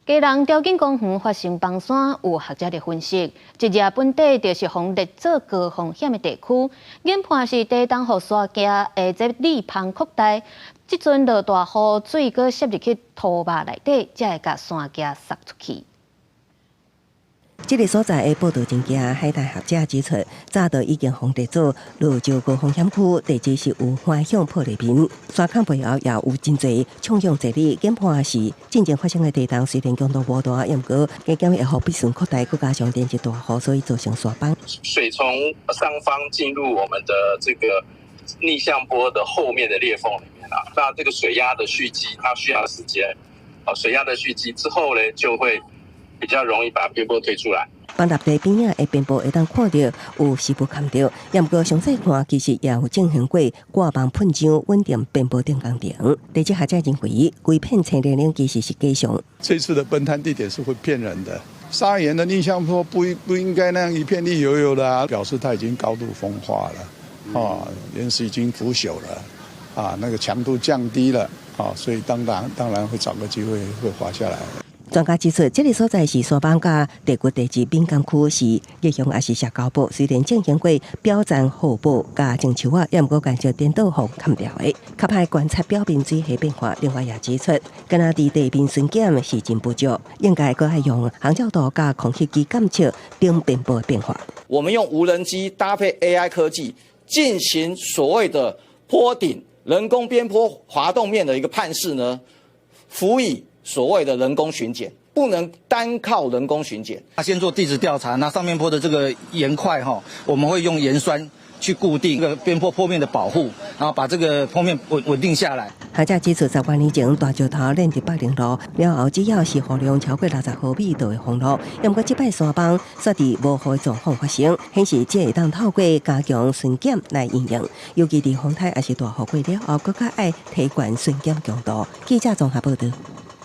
基隆条景公园发生崩山，有学者的分析，一日本地就是防列做高风险的地区，研判是低东雨山架的这里棚扩大，即阵落大雨，水阁渗入去土坝内底，才会甲山架塞出去。 这个所在的报道真假，海大学者指出，早就已经防地组落就高风险区，地址是有环向破裂面，山坑背后也有真侪冲向这里，研判是真正发生的地动，虽然强度无大，也毋过加减会雨必须扩大，再加上连日大雨，所以造成山崩。水从上方进入我们的这个逆向波的后面的裂缝里面啊，那这个水压的蓄积，它需要时间，水压的蓄积之后呢，就会 比较容易把边波推出来。崩塌地边的边波会当看到有时不看到，也毋过详细看，其实也有进行过挂棒喷浆稳定边波电工程。地质学者认为，规片青年岭其实是假象。这次的崩塌地点是会骗人的。砂岩的逆向坡不应该那样一片绿油油的啊，表示它已经高度风化了，岩石已经腐朽了，那个强度降低了，所以当然会找个机会会滑下来。 专家指出，这个所在是山崩甲地骨地质敏感区，是日向也是石膏堡。虽然进行过表层护堡甲种树啊，也毋过感受颠倒风砍掉的。较歹观察表面水系变化，另外也指出，敢若伫地面巡检是真不足，应该搁要用航角度甲空气机监测顶边部的变化。我们用无人机搭配 AI 科技，进行所谓的坡顶人工边坡滑动面的一个判识呢，辅以 所谓的人工巡检，不能单靠人工巡检。先做地质调查，那上面坡的这个岩块我们会用盐酸去固定这个边坡坡面的保护，然后把这个坡面稳定下来。学者指出，10多年前大石头连入100路了后，只要是雨量超过60毫米就会封路。不过，这摆山崩煞伫无雨的状况发生，显示这会当透过加强巡检来应用，尤其伫风台也是大雨过了后，更加爱提悬巡检强度。记者综合报道。